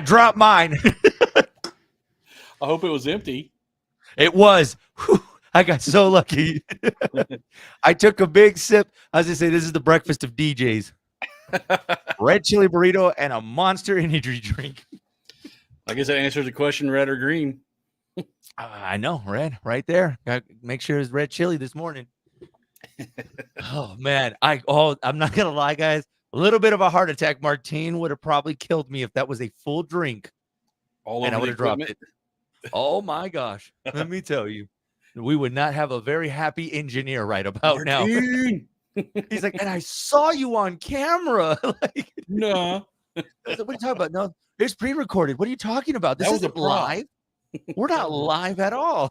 dropped mine. I hope it was empty. It was. Whew, I got so lucky. I took a big sip. I was going to say, this is the breakfast of DJs. Red chili burrito and a Monster energy drink. I guess that answers the question, red or green. I know, red, right there. Got make sure it's red chili this morning. Oh man, I'm not gonna lie, guys. A little bit of a heart attack. Martine would have probably killed me if that was a full drink, All and I over would the have dropped equipment. it. Oh my gosh, let me tell you, we would not have a very happy engineer right about now. Martine! He's like, and I saw you on camera. Like, No, what are you talking about? No, it's pre-recorded. What are you talking about? This That was a isn't prop. live. We're not live at all.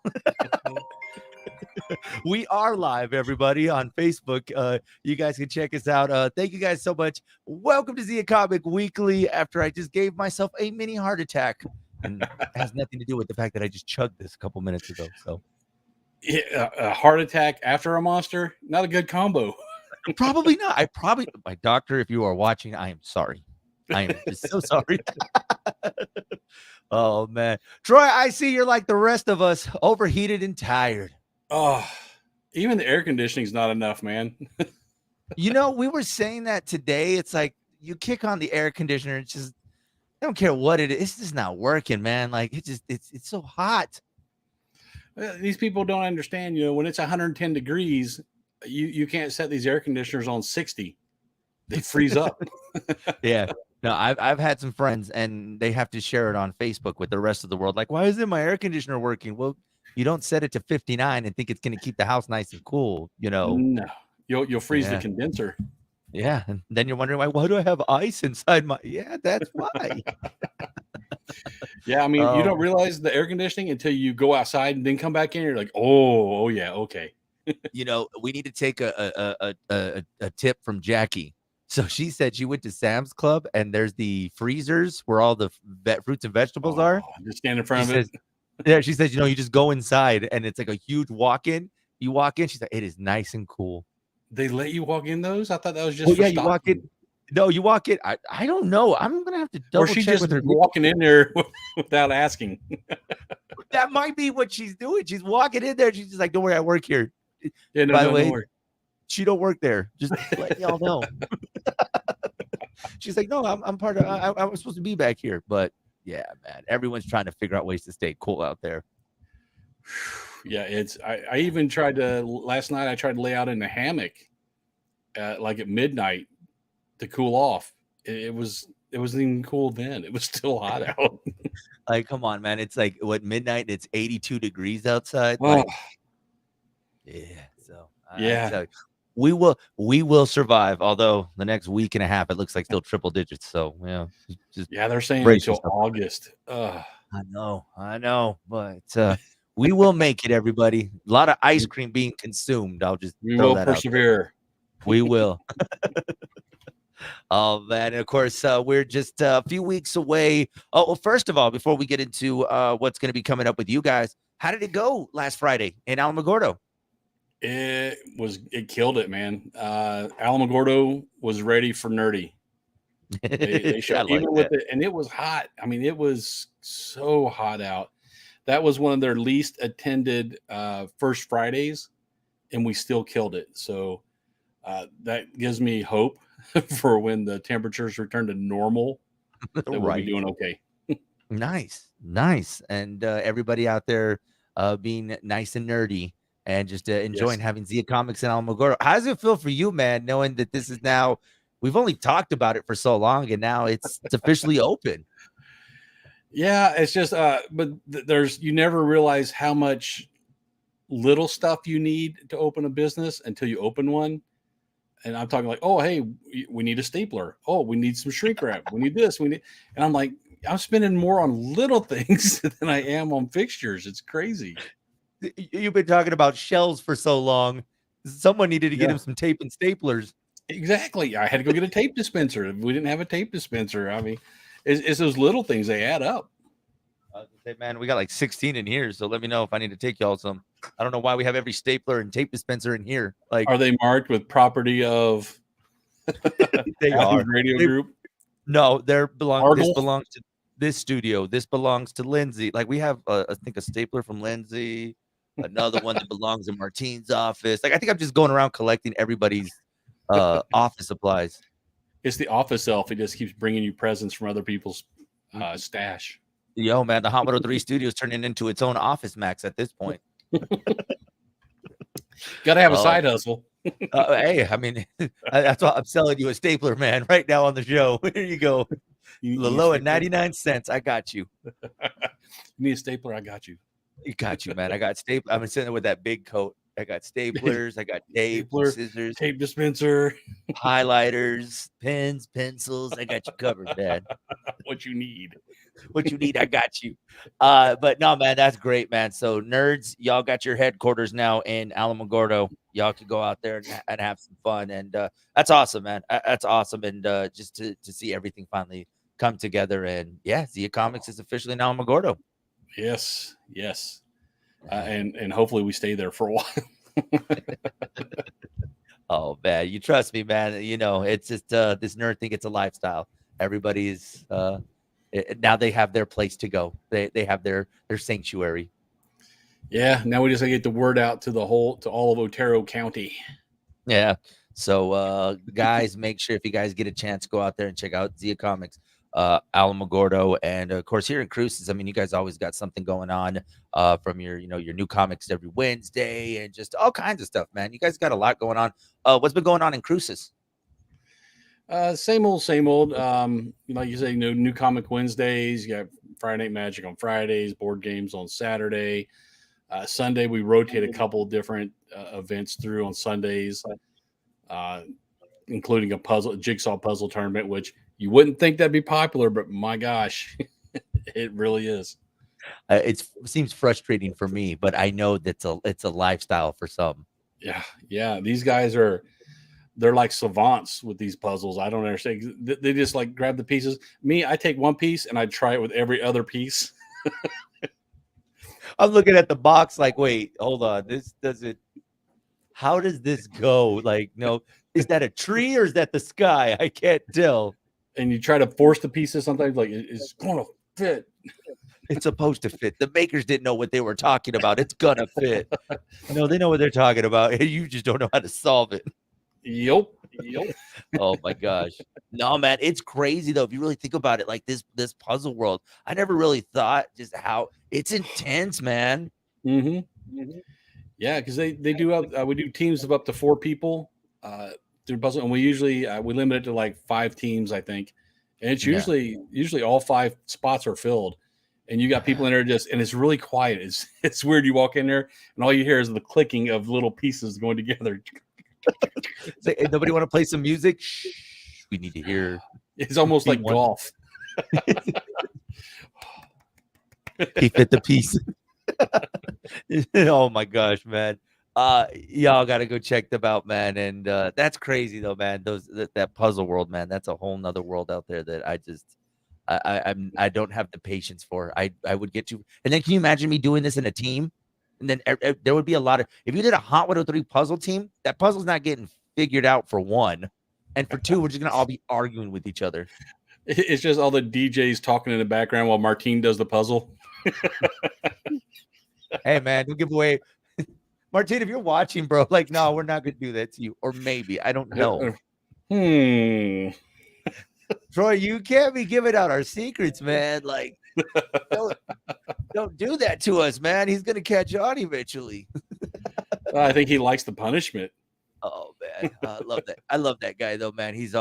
We are live, everybody, on Facebook. You guys can check us out. Thank you guys so much. Welcome to Zia Comic Weekly. After I just gave myself a mini heart attack, and it has nothing to do with the fact that I just chugged this a couple minutes ago. So yeah, a heart attack after a monster, not a good combo. probably not. My doctor, if you are watching, I am sorry. I am just so sorry. Oh man, Troy, I see you're like the rest of us, overheated and tired. Oh, even the air conditioning's not enough, man. You know, we were saying that today. It's like you kick on the air conditioner, it's just I don't care what it is, it's just not working, man. Like it's so hot. These people don't understand, when it's 110 degrees, you can't set these air conditioners on 60. They freeze up. Yeah. No, I've had some friends and they have to share it on Facebook with the rest of the world. Like, why isn't my air conditioner working? Well, you don't set it to 59 and think it's going to keep the house nice and cool, No, you'll freeze the Yeah. condenser. Yeah. And then you're wondering why do I have ice inside my Yeah, that's why. Yeah, I mean, you Oh. don't realize the air conditioning until you go outside and then come back in. You're like, oh yeah, okay. We need to take a tip from Jackie. So she said she went to Sam's Club and there's the freezers where all the fruits and vegetables are. Just stand in front She of it. says, yeah, she says, you just go inside and it's like a huge walk-in. You walk in, she's like, it is nice and cool. They let you walk in those? I thought that was just Well, for yeah, you walk in. stocking. No, you walk in. I don't know. I'm gonna have to double Or she check just with her. walking in there without asking. That might be what she's doing. She's walking in there. She's just like, don't worry, I work here. Yeah, no, By no, the way, don't worry. she don't work there. Just let y'all know. She's like, no, I'm part of. I was supposed to be back here, but yeah, man, everyone's trying to figure out ways to stay cool out there. Yeah, I even tried to last night. I tried to lay out in a hammock, like at midnight, to cool off. It wasn't even cool then. It was still hot out. Like, come on, man. It's like what midnight? It's 82 degrees outside. Oh, Like, yeah. So Yeah. I tell you, we will survive. Although the next week and a half, it looks like still triple digits. So yeah, just yeah, they're saying brace until yourself. August. I know, but we will make it, everybody. A lot of ice cream being consumed. I'll just We throw will that out there. persevere. We will. Oh man, and of course we're just a few weeks away. Oh, well, first of all, before we get into what's going to be coming up with you guys, how did it go last Friday in Alamogordo? It killed it, man. Alamogordo was ready for nerdy. They I showed like even with that. it, and it was hot. I mean, it was so hot out. That was one of their least attended first Fridays, and we still killed it. So that gives me hope for when the temperatures return to normal, that we'll be Right. doing okay. Nice, and everybody out there being nice and nerdy and just enjoying Yes. having Zia Comics in Alamogordo. How does it feel for you, man, knowing that this is now? We've only talked about it for so long, and now it's officially open. Yeah, it's just but there's you never realize how much little stuff you need to open a business until you open one. And I'm talking like, oh, hey, we need a stapler. Oh, we need some shrink wrap. We need this. And I'm like, I'm spending more on little things than I am on fixtures. It's crazy. You've been talking about shelves for so long. Someone needed to get Yeah. him some tape and staplers. Exactly. I had to go get a tape dispenser. We didn't have a tape dispenser. I mean, it's those little things, they add up. I was gonna say, man, we got like 16 in here, so let me know if I need to take y'all some. I don't know why we have every stapler and tape dispenser in here. Like, Are they marked with property of they Athens are. Radio They- Group? No, this Argyle? belongs to this studio, this belongs to Lindsay. Like we have, I think a stapler from Lindsay, another one that belongs in Martine's office. Like I think I'm just going around collecting everybody's office supplies. It's the office elf. He just keeps bringing you presents from other people's stash. Yo, man, the Hot 103 studio is turning into its own Office Max at this point. Got to have a side hustle. Hey, I mean, that's why I'm selling you a stapler, man, right now on the show. Here you go. The low at 99 cents. I got you. You need a stapler? I got you. You got you, man. I got stapler. I'm sitting there with that big coat. I got staplers. I got tape, scissors, tape dispenser, highlighters, pens, pencils. I got you covered, man. What you need. What you need, I got you. But no, man, that's great, man. So nerds, y'all got your headquarters now in Alamogordo. Y'all can go out there and have some fun. And that's awesome, man. That's awesome. And just to see everything finally come together. And yeah, Zia Comics is officially in Alamogordo. Yes. And hopefully we stay there for a while. Oh, man, you trust me, man. You know, it's just this nerd thing. It's a lifestyle. Everybody's now they have their place to go. They have their sanctuary. Yeah, now we just gotta get the word out to all of Otero County. Yeah. So guys, make sure if you guys get a chance, go out there and check out Zia Comics, Alamogordo, and of course here in Cruces. I mean, you guys always got something going on from your new comics every Wednesday and just all kinds of stuff, man. You guys got a lot going on. What's been going on in Cruces? Same old. Like you say, new comic Wednesdays. You got Friday Night Magic on Fridays, board games on Saturday. Sunday we rotate a couple of different events through on Sundays, including a jigsaw puzzle tournament, which you wouldn't think that'd be popular, but my gosh, it really is. It seems frustrating for me, but I know that's it's a lifestyle for some. Yeah. These guys they're like savants with these puzzles. I don't understand. They just like grab the pieces. Me, I take one piece and I try it with every other piece. I'm looking at the box like, wait, hold on. How does this go? Like, no, is that a tree or is that the sky? I can't tell. And you try to force the pieces sometimes, like it's going to fit. It's supposed to fit. The makers didn't know what they were talking about. It's gonna fit. No, they know what they're talking about. You just don't know how to solve it. Yep. Oh my gosh. No, man, it's crazy though. If you really think about it, like this puzzle world, I never really thought just how it's intense, man. Yeah, because they do we do teams of up to 4 people through puzzle, and we usually we limit it to like 5 teams, I think. And it's usually all 5 spots are filled, and you got people in there and it's really quiet. It's weird. You walk in there and all you hear is the clicking of little pieces going together. Hey, nobody want to play some music? Shh, we need to hear. It's almost like golf. He fit the piece. Oh my gosh, man. Y'all gotta go check them out, man. And that's crazy though, man. That puzzle world, man. That's a whole nother world out there that I don't have the patience for. I would get you. And then can you imagine me doing this in a team? And then there would be a lot of, if you did a Hot 103 puzzle team, that puzzle's not getting figured out for 1. And for 2, we're just going to all be arguing with each other. It's just all the DJs talking in the background while Martine does the puzzle. Hey, man, don't give away. Martine, if you're watching, bro, like, no, we're not going to do that to you. Or maybe, I don't know. Troy, you can't be giving out our secrets, man. Like, don't do that to us, man. He's gonna catch on eventually. I think he likes the punishment. Oh man, I love that. I love that guy though, man. He's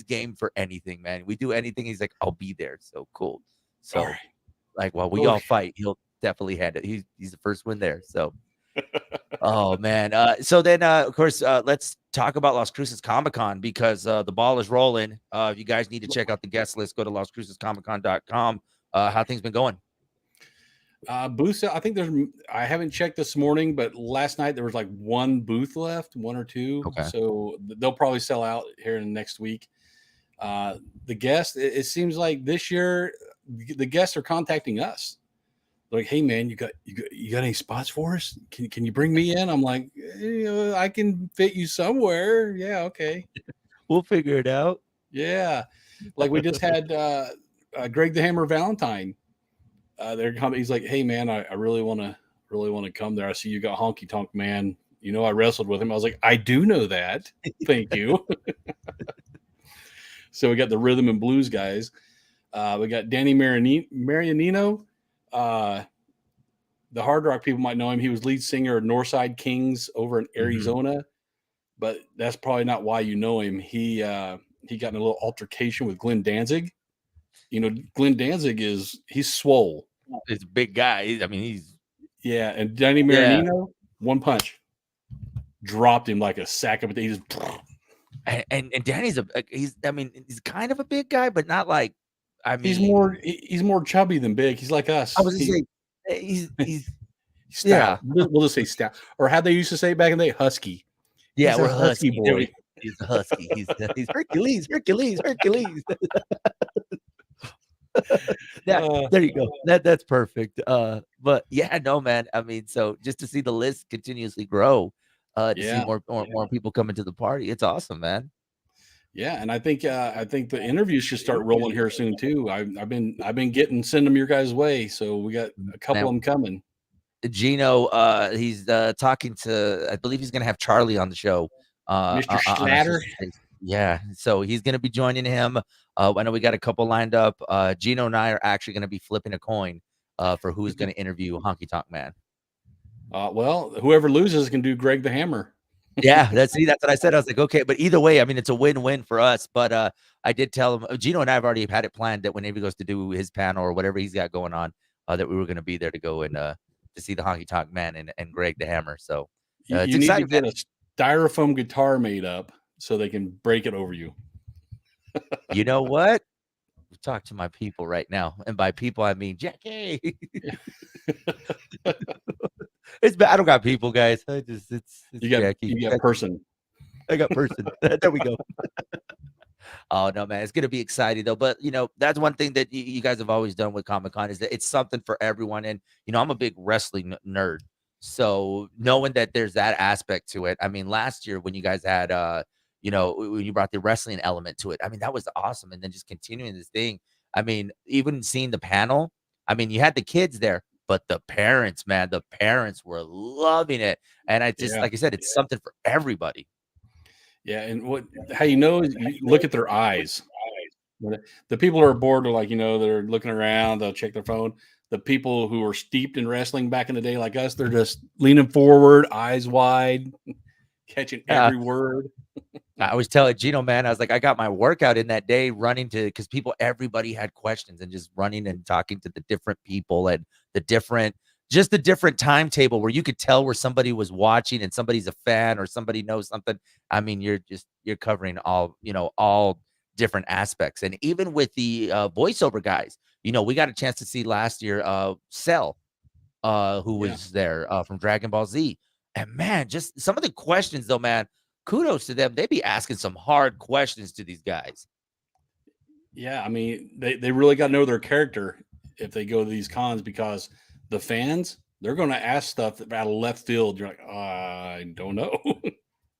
game for anything, man. We do anything. He's like, I'll be there. So cool. So, all right. Like, while we all fight, he'll definitely hand it. He's the first one there. So, oh man. So then, of course, let's talk about Las Cruces Comic Con because the ball is rolling. If you guys need to check out the guest list, go to LasCrucesComicCon.com. How things been going? Booths, I think I haven't checked this morning, but last night there was like 1 booth left, 1 or 2. Okay. So they'll probably sell out here in the next week. The guests, it seems like this year the guests are contacting us. Like, hey man, you got any spots for us? Can you bring me in? I'm like, I can fit you somewhere. Yeah, okay. We'll figure it out. Yeah. Like we just had Greg the Hammer Valentine. They're coming. He's like, hey man, I really want to come there. I see you got Honky Tonk Man. You know, I wrestled with him. I was like, I do know that. Thank you. So we got the rhythm and blues guys. We got Danny Marianino. The hard rock people might know him. He was lead singer of Northside Kings over in Arizona, but that's probably not why you know him. He got in a little altercation with Glenn Danzig. You know, Glenn Danzig he's swole. He's a big guy. I mean, he's and Danny Marinino, one punch, dropped him like a sack of potatoes. And Danny's he's kind of a big guy, but not like, I mean, he's more chubby than big. He's like us. I was gonna say he's stout. Yeah. We'll just say stout, or how they used to say back in the day, husky. Yeah, we're husky boy. He's a husky. He's Hercules. There you go. That's perfect. But yeah, no, man. I mean, so just to see the list continuously grow, to see more people coming to the party, it's awesome, man. Yeah, and I think the interviews should start rolling here soon too. I've been sending them your guys' way, so we got a couple of them coming. Gino, he's talking to, I believe he's gonna have Charlie on the show. Mr. Slatter. Yeah, so he's gonna be joining him. I know we got a couple lined up. Gino and I are actually gonna be flipping a coin for who's gonna interview Honky Tonk Man. Well, whoever loses can do Greg the Hammer. Yeah, that's what I said. I was like, okay, but either way, I mean, it's a win-win for us. But I did tell him, Gino and I have already had it planned that whenever he goes to do his panel or whatever he's got going on, that we were going to be there to go and to see the Honky Tonk Man and Greg the Hammer. So it's you exciting. Need to get a styrofoam guitar made up so they can break it over you. You know what? Talk to my people right now, and by people I mean Jackie. I don't got people, guys. It's you got Jackie. You got person. I got person. There we go. Oh no, man, it's gonna be exciting though. But you know, that's one thing that you guys have always done with Comic-Con is that it's something for everyone. And you know, I'm a big wrestling nerd, so knowing that there's that aspect to it. I mean, last year when you guys had you know, when you brought the wrestling element to it, I mean, that was awesome. And then just continuing this thing. I mean, even seeing the panel, I mean, you had the kids there, but the parents, man, the parents were loving it. And I just, like I said, it's something for everybody. Yeah. And how you know is you look at their eyes. The people who are bored are like, you know, they're looking around, they'll check their phone. The people who are steeped in wrestling back in the day, like us, they're just leaning forward, eyes wide, catching every word. I was telling Gino, man, I was like, I got my workout in that day running because everybody had questions and just running and talking to the different people and the different timetable where you could tell where somebody was watching and somebody's a fan or somebody knows something. I mean, you're covering all different aspects. And even with the voiceover guys, you know, we got a chance to see last year, Cell, who was there from Dragon Ball Z. And man, just some of the questions though, man, kudos to them. They be asking some hard questions to these guys. Yeah, I mean, they really got to know their character if they go to these cons, because the fans, they're going to ask stuff out of left field. You're like, I don't know.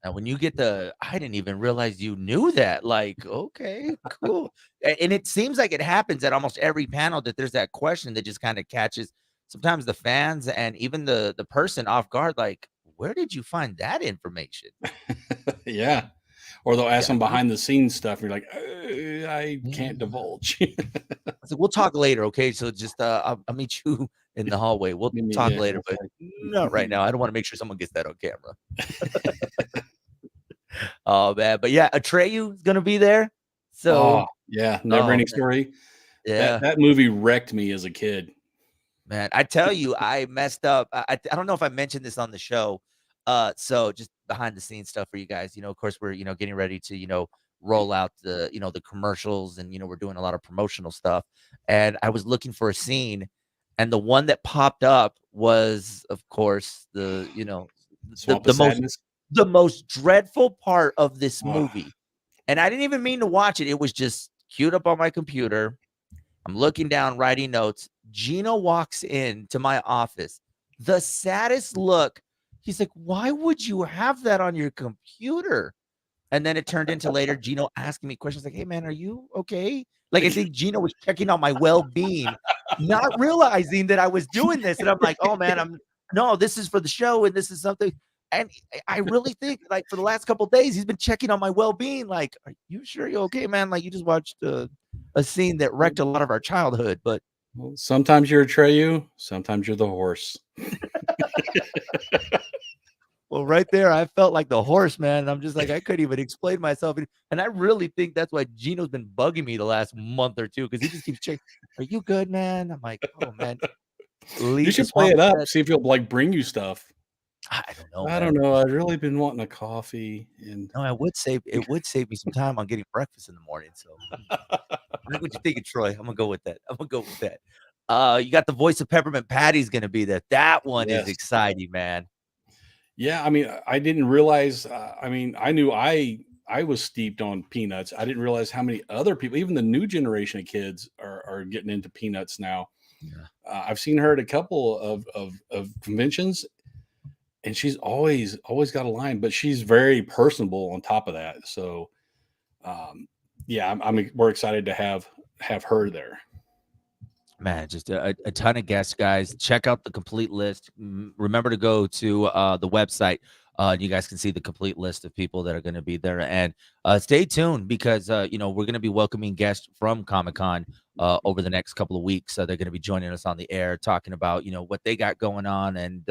And when you get I didn't even realize you knew that. Like, okay, cool. And it seems like it happens at almost every panel that there's that question that just kind of catches sometimes the fans and even the person off guard. Like, where did you find that information? Yeah. Or they'll ask them behind the scenes stuff. And you're like, I can't divulge. So we'll talk later. Okay. So just, I'll meet you in the hallway. We'll talk later, but not right now. I don't want to make sure someone gets that on camera. Oh man. But yeah, Atreyu is going to be there. So Never Ending Story. Yeah. That movie wrecked me as a kid. Man, I tell you, I messed up. I don't know if I mentioned this on the show. So just behind the scenes stuff for you guys. You know, of course, we're getting ready to roll out the the commercials, and we're doing a lot of promotional stuff. And I was looking for a scene, and the one that popped up was, of course, the most dreadful part of this movie. And I didn't even mean to watch it. It was just queued up on my computer. I'm looking down, writing notes. Gino walks into my office. The saddest look. He's like, why would you have that on your computer? And then it turned into later Gino asking me questions like, hey, man, are you okay? Like, I think Gino was checking on my well-being, not realizing that I was doing this, and I'm like, "Oh, man, no, this is for the show, and this is something." And I really think, like, for the last couple days, he's been checking on my well-being, like, "Are you sure you're okay, man? Like, you just watched a scene that wrecked a lot of our childhood." But Well, sometimes you're Atreyu, sometimes you're the horse. well, right there, I felt like the horse, man. I'm just like, I couldn't even explain myself. And I really think that's why Gino's been bugging me the last month or two because he just keeps checking. Are you good, man? I'm like, oh man, You leave the should play swamp. it up, see if he'll like bring you stuff. I don't know, I don't man. know. I've really been wanting a coffee, and No, it would save me some time on getting breakfast in the morning. So I like what you're thinking, Troy. I'm gonna go with that. I'm gonna go with that. You got the voice of Peppermint Patty's gonna be there. That one is yes, exciting, man. yeah. I mean, I didn't realize. I mean, I knew I was steeped on peanuts. I didn't realize how many other people, even the new generation of kids, are getting into peanuts now. Yeah. I've seen her at a couple of conventions, and she's always got a line, but she's very personable on top of that. So, um, yeah, we're excited to have her there. Man, just a ton of guests, guys. Check out the complete list. Remember to go to the website. You guys can see the complete list of people that are going to be there. And stay tuned because, we're going to be welcoming guests from Comic-Con over the next couple of weeks. So they're going to be joining us on the air, talking about, what they got going on and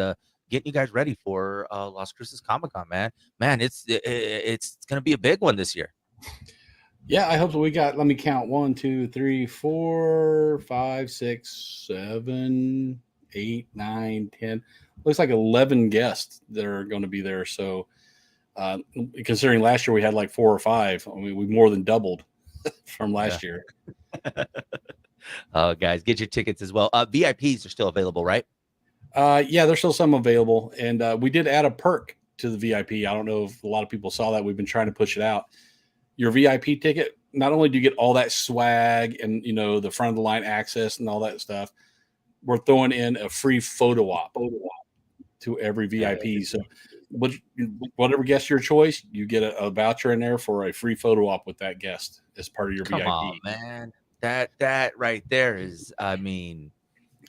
getting you guys ready for Las Cruces Comic-Con, man. Man, it's going to be a big one this year. Yeah, I hope so. We got, let me count, 1, 2, 3, 4, 5, 6, 7, 8, 9, 10. Looks like 11 guests that are going to be there. So, considering last year we had like 4 or 5, I mean, we more than doubled from Yeah. last year. Guys, get your tickets as well. VIPs are still available, right? Yeah, there's still some available. And we did add a perk to the VIP. I don't know if a lot of people saw that. We've been trying to push it out. Your VIP ticket, not only do you get all that swag and the front of the line access and all that stuff, we're throwing in a free photo op to every VIP. So whatever guest your choice, you get a voucher in there for a free photo op with that guest as part of your Come VIP. on, man. That right there is, I mean,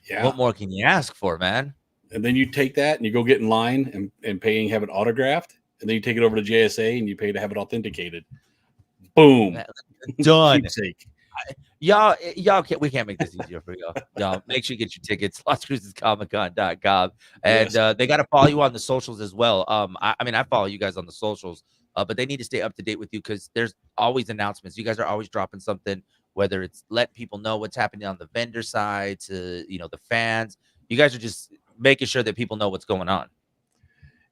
Yeah. what more can you ask for, man? And then you take that and you go get in line and pay and have it autographed. And then you take it over to JSA and you pay to have it authenticated. Boom. Done. Keepsake. Y'all we can't make this easier for y'all. Y'all make sure you get your tickets, LasCrucesComicCon.com. And Yes. they got to follow you on the socials as well. I mean, I follow you guys on the socials, but they need to stay up to date with you because there's always announcements. You guys are always dropping something, whether it's letting people know what's happening on the vendor side to the fans. You guys are just making sure that people know what's going on.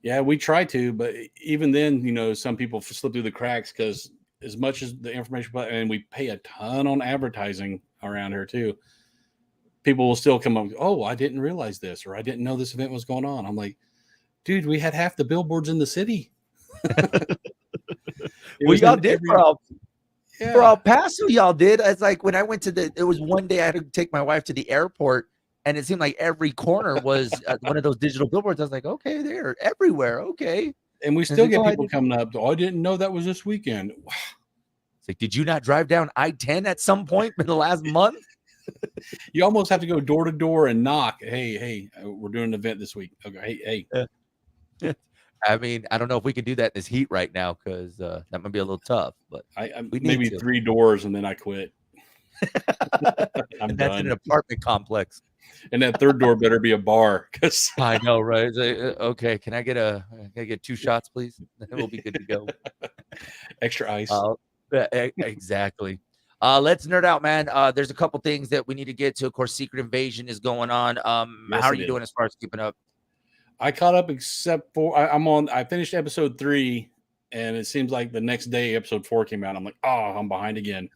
Yeah, we try to, but even then, some people slip through the cracks because as much as the information, and we pay a ton on advertising around here too. People will still come up, oh, I didn't realize this, or I didn't know this event was going on. I'm like, dude, we had half the billboards in the city. Well, y'all did for yeah. El Paso, y'all did. It's like when I went to it was one day I had to take my wife to the airport, and it seemed like every corner was one of those digital billboards. I was like, okay, they're everywhere. Okay. And we still get people coming up, oh, I didn't know that was this weekend. It's like, did you not drive down I-10 at some point in the last month? You almost have to go door to door and knock. Hey, we're doing an event this week. Okay, hey. I mean, I don't know if we can do that in this heat right now because that might be a little tough, but we need maybe to. 3 doors and then I quit. I'm done. In an apartment complex. And that third door better be a bar because I know, right? Like, okay, can I get 2 shots, please? Then we'll be good to go. Extra ice. Exactly. Let's nerd out, man. There's a couple things that we need to get to. Of course, Secret Invasion is going on. Yes, how are you doing as far as keeping up? I caught up except for I finished episode 3 and it seems like the next day episode 4 came out. I'm like, oh, I'm behind again.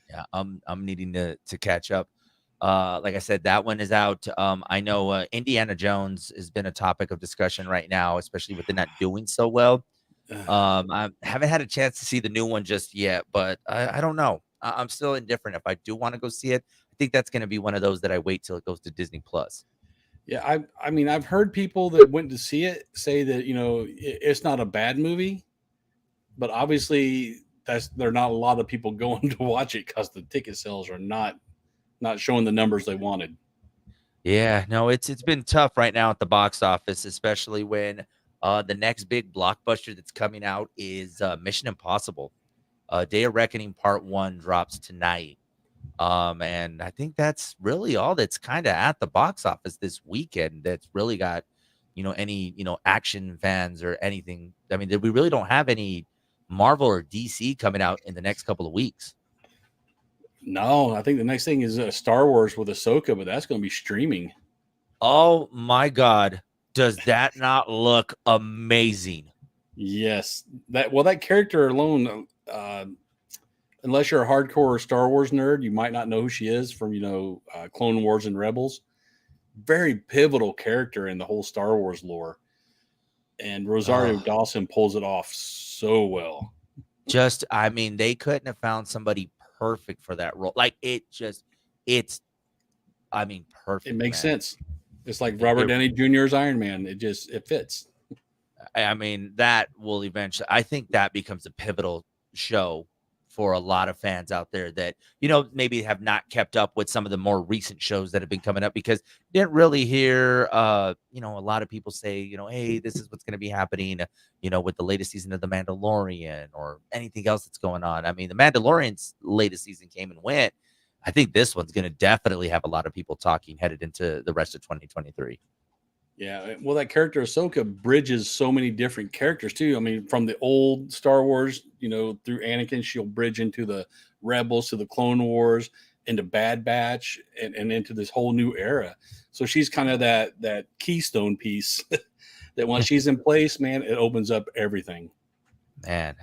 Yeah, I'm needing to catch up. Like I said, that one is out. I know Indiana Jones has been a topic of discussion right now, especially with it not doing so well. I haven't had a chance to see the new one just yet, but I don't know. I'm still indifferent. If I do want to go see it, I think that's going to be one of those that I wait till it goes to Disney Plus. Yeah, I mean, I've heard people that went to see it say that it's not a bad movie, but obviously there are not a lot of people going to watch it because the ticket sales are not showing the numbers they wanted. Yeah, no, it's been tough right now at the box office, especially when the next big blockbuster that's coming out is Mission Impossible. Day of Reckoning Part 1 drops tonight. And I think that's really all that's kind of at the box office this weekend that's really got, any, action fans or anything. I mean, we really don't have any Marvel or DC coming out in the next couple of weeks. No, I think the next thing is Star Wars with Ahsoka, but that's going to be streaming. Oh my God. Does that not look amazing? Yes, that character alone, unless you're a hardcore Star Wars nerd, you might not know who she is from Clone Wars and Rebels. Very pivotal character in the whole Star Wars lore, and Rosario Oh, Dawson pulls it off so well. I mean, they couldn't have found somebody perfect for that role. Like it's, I mean, It perfect, makes man. sense. It's like It, Robert it Downey Jr.'s Iron Man. It fits. I mean, that will eventually I think that becomes a pivotal show for a lot of fans out there that, maybe have not kept up with some of the more recent shows that have been coming up because you didn't really hear a lot of people say, hey, this is what's going to be happening, with the latest season of The Mandalorian or anything else that's going on. I mean, The Mandalorian's latest season came and went. I think this one's going to definitely have a lot of people talking headed into the rest of 2023. Yeah, well, that character Ahsoka bridges so many different characters too. I mean, from the old Star Wars, through Anakin, she'll bridge into the Rebels, to the Clone Wars, into Bad Batch, and into this whole new era. So she's kind of that keystone piece that once she's in place, man, it opens up everything. Man,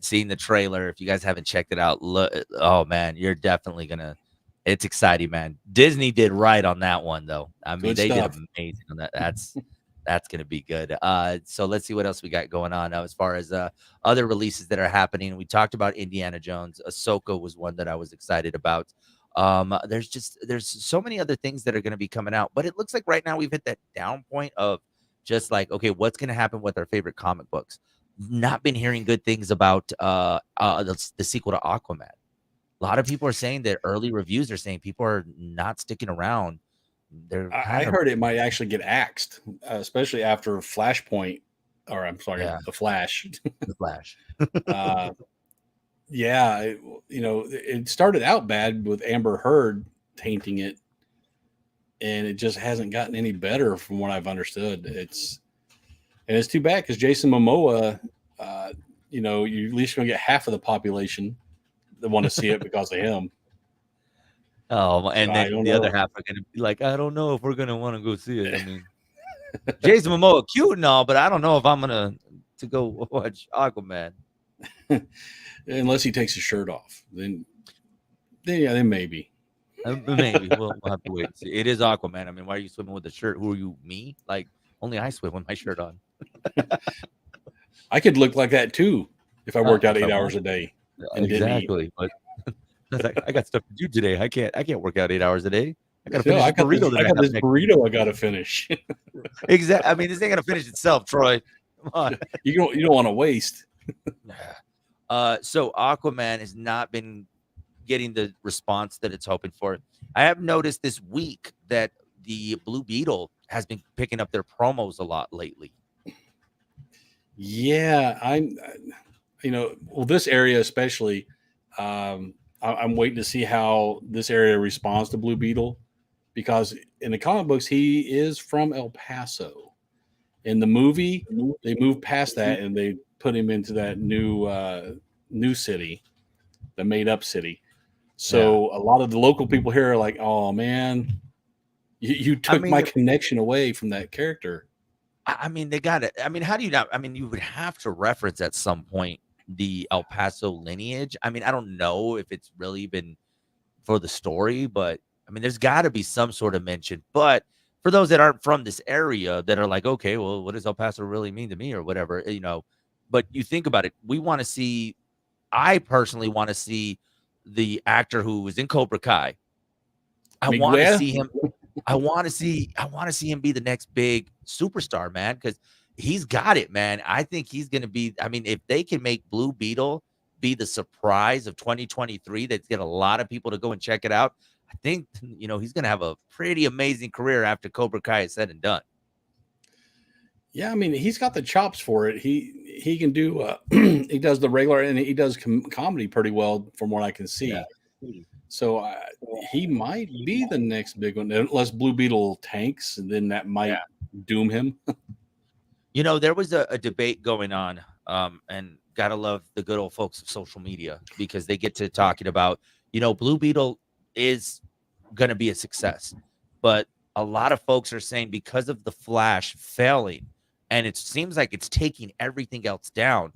seeing the trailer, if you guys haven't checked it out, look, oh man, you're definitely gonna. It's exciting, man. Disney did right on that one, though. I mean, Good they did stuff. amazing on that. That's gonna be good. So let's see what else we got going on now as far as other releases that are happening. We talked about Indiana Jones. Ahsoka was one that I was excited about. There's so many other things that are gonna be coming out, but it looks like right now we've hit that down point of just like, okay, what's gonna happen with our favorite comic books? Not been hearing good things about the sequel to Aquaman. A lot of people are saying that early reviews are saying people are not sticking around. They're I kind of heard it might actually get axed, especially after Flashpoint, or I'm sorry, yeah, the Flash. the Flash. uh, yeah, it started out bad with Amber Heard tainting it, and it just hasn't gotten any better from what I've understood. It's too bad because Jason Momoa, you at least gonna get half of the population that want to see it because of him. Oh, So and I then don't the other know. half are gonna be like, I don't know if we're gonna want to go see it. I mean, Jason Momoa cute and all, but I don't know if I'm gonna to go watch Aquaman. Unless he takes his shirt off, then maybe. Maybe we'll have to wait and see. It is Aquaman. I mean, why are you swimming with a shirt? Who are you? Me? Like only I swim with my shirt on. I could look like that too if I worked out If I 8 hours want, a day and didn't eat. exactly. But I was like, I got stuff to do today. I can't work out 8 hours a day. I gotta No, finish this burrito I that I got have this next to me. burrito I got to finish. Exactly. I mean, this ain't gonna finish itself, Troy. Come on. You don't want to waste. So Aquaman has not been getting the response that it's hoping for. I have noticed this week that the Blue Beetle has been picking up their promos a lot lately. Yeah, well, this area especially, I'm waiting to see how this area responds to Blue Beetle because in the comic books he is from El Paso. In the movie, they moved past that and they put him into that new city, the made up city. Yeah. So a lot of the local people here are like, "Oh man, you I took my mean, connection away from that character." I mean, they got it. I mean, how do you not? I mean, you would have to reference at some point the El Paso lineage. I mean, I don't know if it's really been for the story, but I mean, there's got to be some sort of mention. But for those that aren't from this area that are like, okay, well, what does El Paso really mean to me or whatever, But you think about it, we want to see. I personally want to see the actor who was in Cobra Kai. I want to Miguel, see him. I want to see him be the next big superstar, man, because he's got it, man. I think he's gonna be. I mean, if they can make Blue Beetle be the surprise of 2023 that's get a lot of people to go and check it out, I think he's gonna have a pretty amazing career after Cobra Kai is said and done. Yeah, I mean, he's got the chops for it. He can do he does the regular, and he does comedy pretty well from what I can see. So he might be the next big one, unless Blue Beetle tanks, and then that might doom him. There was a debate going on, and gotta love the good old folks of social media because they get to talking about, Blue Beetle is gonna be a success, but a lot of folks are saying because of the Flash failing, and it seems like it's taking everything else down.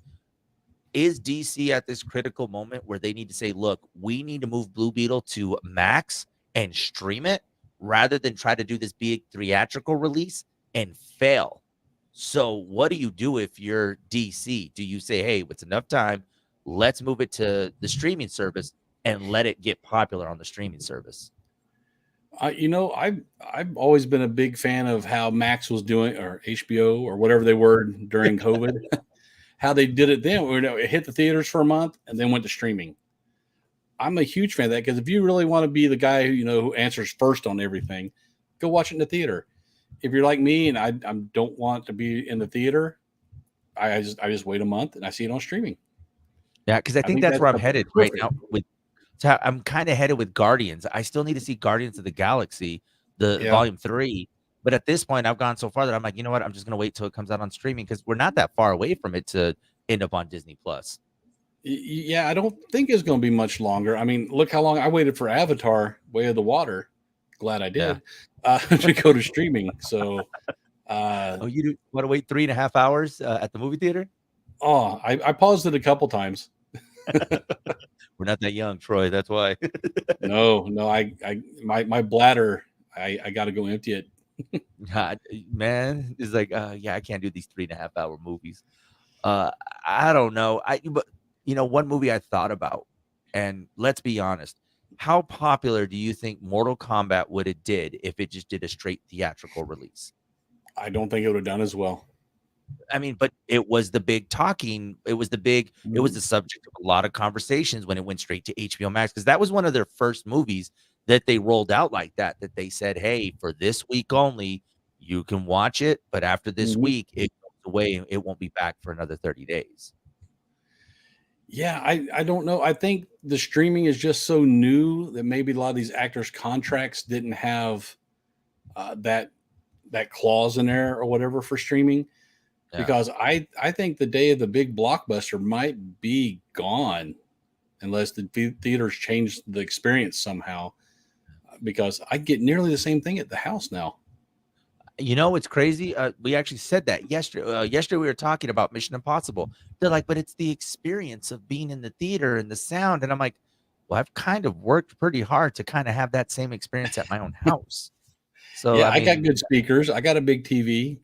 Is DC at this critical moment where they need to say, look, we need to move Blue Beetle to Max and stream it rather than try to do this big theatrical release and fail? So, what do you do if you're DC? Do you say, hey, it's enough time? Let's move it to the streaming service and let it get popular on the streaming service? I've always been a big fan of how Max was doing, or HBO, or whatever they were during COVID. How they did it then. It hit the theaters for a month and then went to streaming. I'm a huge fan of that because if you really want to be the guy who answers first on everything, go watch it in the theater. If you're like me and I don't want to be in the theater, I just wait a month and I see it on streaming. Yeah, because I think that's where I'm headed right now. I'm kind of headed with Guardians. I still need to see Guardians of the Galaxy, the Volume 3. But at this point, I've gone so far that I'm like, you know what? I'm just gonna wait till it comes out on streaming because we're not that far away from it to end up on Disney Plus. Yeah, I don't think it's going to be much longer. I mean, look how long I waited for Avatar: Way of the Water. Glad I did to go to streaming. So, you want to wait 3.5 hours at the movie theater? Oh, I paused it a couple times. We're not that young, Troy. That's why. No, my bladder. I got to go empty it. God, man, it's like, I can't do these 3.5 hour movies. I don't know. But one movie I thought about, and let's be honest, how popular do you think Mortal Kombat would have did if it just did a straight theatrical release? I don't think it would have done as well. I mean, but it was the big talking. It was the subject of a lot of conversations when it went straight to HBO Max, because that was one of their first movies that they rolled out like that they said, hey, for this week only, you can watch it, but after this week, it goes away and it won't be back for another 30 days. Yeah, I don't know. I think the streaming is just so new that maybe a lot of these actors' contracts didn't have that clause in there or whatever for streaming. Yeah. Because I think the day of the big blockbuster might be gone unless the theaters change the experience somehow. Because I get nearly the same thing at the house now. It's crazy. We actually said that yesterday. Yesterday we were talking about Mission Impossible. They're like, but it's the experience of being in the theater and the sound. And I'm like, well, I've kind of worked pretty hard to kind of have that same experience at my own house. So yeah, I got good speakers. I got a big TV.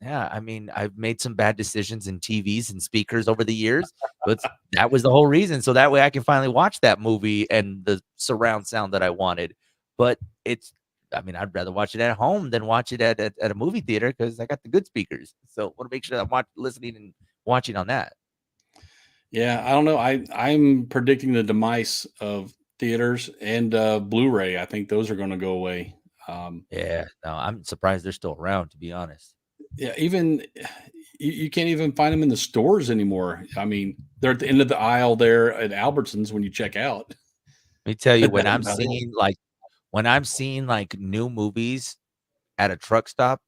Yeah, I mean, I've made some bad decisions in TVs and speakers over the years, but that was the whole reason. So that way I can finally watch that movie and the surround sound that I wanted. But I'd rather watch it at home than watch it at a movie theater because I got the good speakers. So I want to make sure that I'm listening and watching on that. Yeah, I don't know. I'm predicting the demise of theaters and Blu-ray. I think those are going to go away. No, I'm surprised they're still around, to be honest. Yeah, even you can't even find them in the stores anymore. I mean, they're at the end of the aisle there at Albertsons when you check out. Let me tell you, when I'm seeing new movies at a truck stop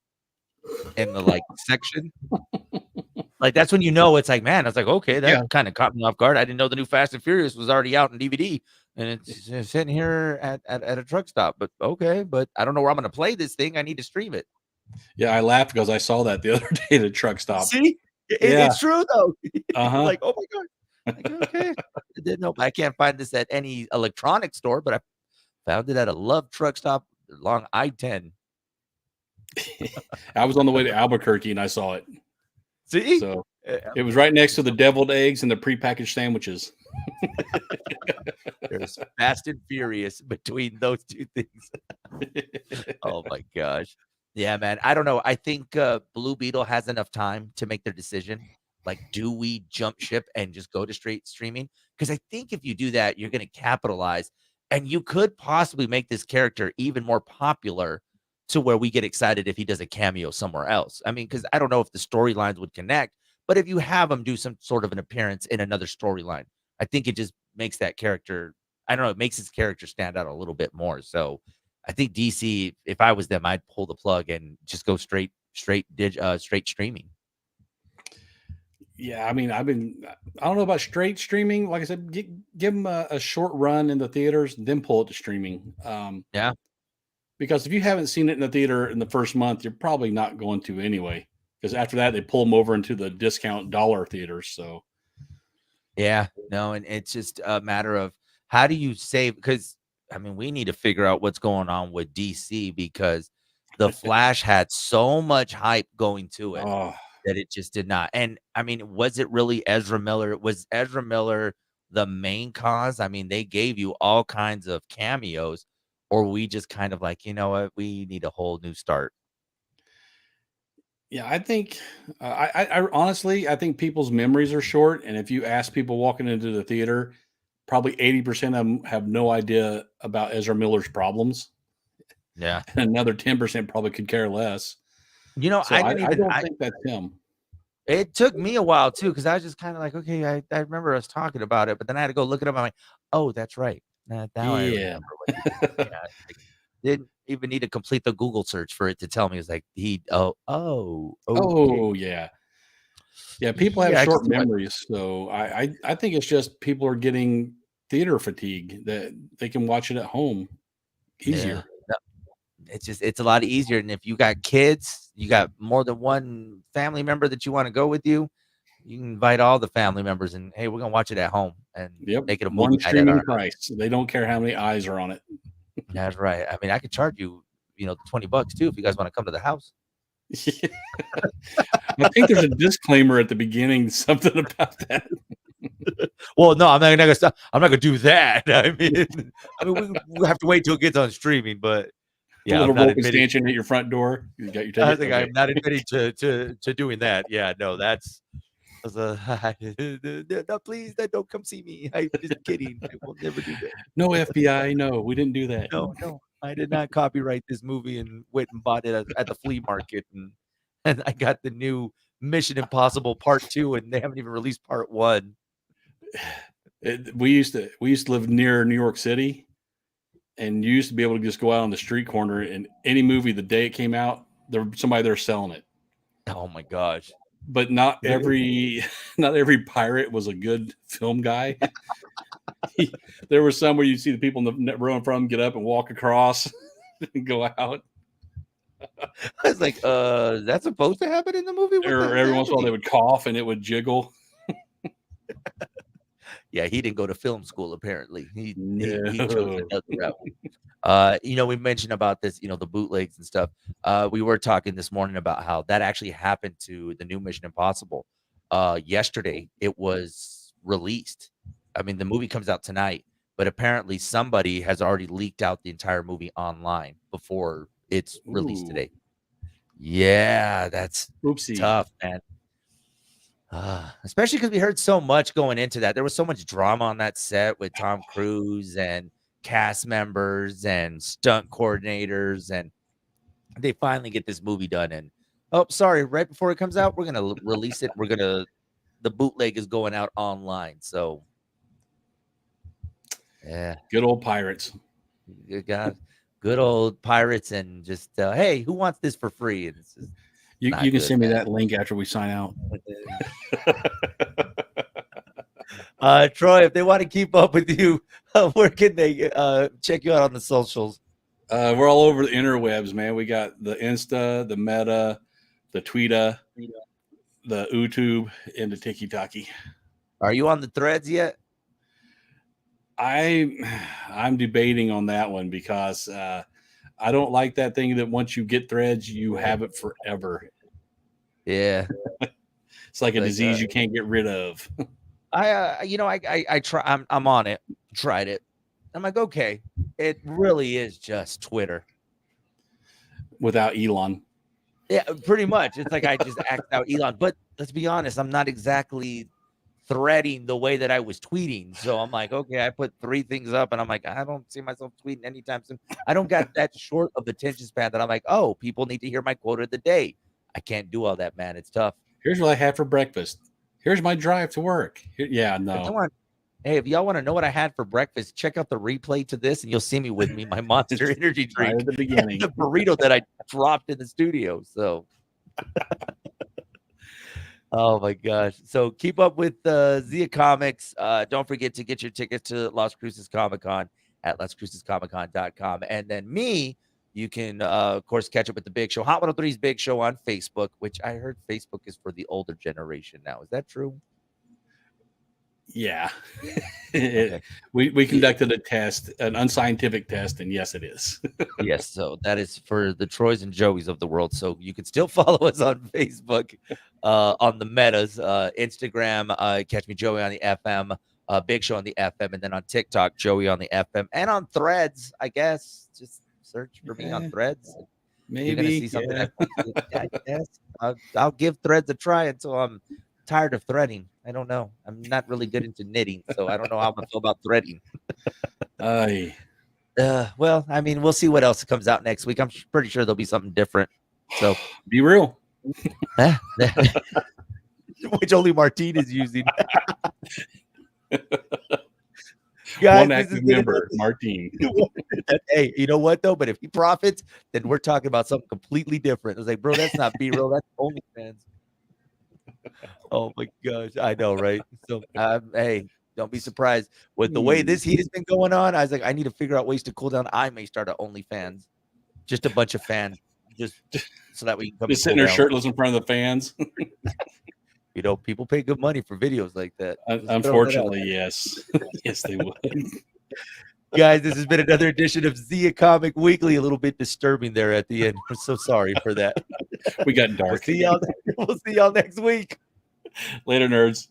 in the section, that's when it's like, man, I was like, okay, that kind of caught me off guard. I didn't know the new Fast and Furious was already out on DVD, and it's sitting here at a truck stop. But okay, but I don't know where I'm going to play this thing. I need to stream it. Yeah, I laughed because I saw that the other day at a truck stop. See, it's true though. Like, oh my god. Like, okay, I didn't know. I can't find this at any electronics store, but I found it at a Love truck stop along I-10. I was on the way to Albuquerque and I saw it. See, so it was right next to the deviled eggs and the prepackaged sandwiches. There's Fast and Furious between those two things. Oh my gosh. Yeah, man. I don't know. I think Blue Beetle has enough time to make their decision. Like, do we jump ship and just go to straight streaming? Because I think if you do that, you're going to capitalize, and you could possibly make this character even more popular to where we get excited if he does a cameo somewhere else. I mean, because I don't know if the storylines would connect, but if you have him do some sort of an appearance in another storyline, I think it just makes that character, I don't know, it makes his character stand out a little bit more. So I think DC, if I was them, I'd pull the plug and just go straight streaming. Yeah, I mean, I don't know about straight streaming. Like I said, give them a short run in the theaters, then pull it to streaming. Yeah. Because if you haven't seen it in the theater in the first month, you're probably not going to anyway. Because after that, they pull them over into the discount dollar theaters. So, Yeah, no, and it's just a matter of how do you save, because I mean, we need to figure out what's going on with DC because The Flash had so much hype going to it oh, that it just did not. And I mean, was it really Ezra Miller? Was Ezra Miller the main cause? I mean, they gave you all kinds of cameos, or we just kind of like, you know what, we need a whole new start. yeah, I think I honestly I think people's memories are short, and if you ask people walking into the theater, probably 80% of them have no idea about Ezra Miller's problems, Yeah. and another 10% probably could care less. You know, So I don't I think that's him. it took me a while too, because I was just kinda like, "Okay, I remember us talking about it," but then I had to go look it up, I'm like, "Oh, that's right. Now I Yeah. remember what he did." Yeah, like, didn't even need to complete the Google search for it to tell me. It's like, okay. Oh yeah. Yeah, people have Yeah, I can short see why. memories, so I think it's just people are getting theater fatigue that they can watch it at home Yeah. easier. No, it's a lot easier, and if you got kids, you got more than one family member that you wanna go with you, you can invite all the family members and, "Hey, we're gonna watch it at home," and Yep, make it a movie one night at streaming our house. price. They don't care how many eyes are on it. That's right. I mean, I could charge you, $20 too if you guys wanna come to the house. I think there's a disclaimer at the beginning, something about that. Well, no, I'm not gonna do that. We have to wait till it gets on streaming, but A yeah, I'm little not roping admitting. stanchion at your front door. You got your I ticket? think Okay. I'm not admitting to doing that. Yeah, no, that's a no, please, don't come see me. I'm just kidding. I will never do that. No FBI, no, we didn't do that. No, no, I did not copyright this movie and went and bought it at the flea market, and I got the new Mission Impossible Part 2, and they haven't even released Part 1. We used to live near New York City, and you used to be able to just go out on the street corner and any movie the day it came out, there somebody there selling it. Oh my gosh. But not every not every pirate was a good film guy. There were some where you see the people in the row in front of them get up and walk across and go out. I was like, is that supposed to happen in the movie? What the Or hell's every once in a while happening? they would cough and it would jiggle. Yeah, he didn't go to film school apparently. He chose No. another route. We mentioned about this, the bootlegs and stuff. We were talking this morning about how that actually happened to the new Mission Impossible. Yesterday it was released. I mean, the movie comes out tonight, but apparently somebody has already leaked out the entire movie online before it's released Ooh. today. Yeah, that's Oopsie. tough, man. Especially because we heard so much going into that. There was so much drama on that set with Tom Cruise and cast members and stunt coordinators, and they finally get this movie done. And oh, sorry, right before it comes out, we're gonna release it. The bootleg is going out online. So yeah, Good old pirates. good God, good old pirates, and just hey, who wants this for free? And it's just You not can good, send me man. that link after we sign out. Troy, if they want to keep up with you, where can they check you out on the socials? We're all over the interwebs, man. We got the Insta, the Meta, the Twitter, the YouTube, and the TikTok. Are you on the threads yet? I'm debating on that one because I don't like that thing that once you get threads, you have it forever. Yeah, It's like a like disease you can't get rid of. I try. I'm on it. Tried it. I'm like, okay, it really is just Twitter. Without Elon. Yeah, pretty much. It's like I just act out Elon. But let's be honest, I'm not exactly threading the way that I was tweeting. So I'm like, okay, I put 3 things up, and I'm like, I don't see myself tweeting anytime soon. I don't got that short of attention span that I'm like, oh, people need to hear my quote of the day. I can't do all that, man. It's tough. Here's what I had for breakfast. Here's my drive to work. Yeah, If no. y'all want, hey, if y'all want to know what I had for breakfast, check out the replay to this, and you'll see me with me, my Monster Energy Right drink, at the and beginning. the burrito that I dropped in the studio. So. Oh my gosh. So keep up with Zia Comics. Don't forget to get your tickets to Las Cruces Comic Con at lascrucescomiccon.com. And then me, you can of course catch up with the Big Show, Hot 103's Big Show on Facebook, which I heard Facebook is for the older generation now. Is that true? Yeah. Okay. We conducted a test, an unscientific test, and yes, it is. Yes, so that is for the Troys and Joeys of the world. So you can still follow us on Facebook, on the metas, Instagram, catch me Joey on the FM, Big Show on the FM, and then on TikTok, Joey on the FM, and on Threads, I guess. Just search for me on Threads. Maybe You're gonna see something. I guess I'll give Threads a try until I'm tired of threading. I don't know. I'm not really good into knitting, so I don't know how I feel about threading. Well, I mean, we'll see what else comes out next week. I'm pretty sure there'll be something different. So be real. Which only Martine is using. Guys, one active member, Martine. Hey, you know what though? But if he profits, then we're talking about something completely different. I was like, bro, that's not B-roll, that's OnlyFans. Oh my gosh, I know, right? So, hey, don't be surprised with the way this heat has been going on. I was like, I need to figure out ways to cool down. I may start an OnlyFans, just a bunch of fans, just so that we can come just sitting there shirtless in front of the fans. You know, people pay good money for videos like that. Unfortunately, yes. Yes, they would. Guys, this has been another edition of Zia Comic Weekly. A little bit disturbing there at the end. We're so sorry for that. We got dark. We'll see y'all next week. Later, nerds.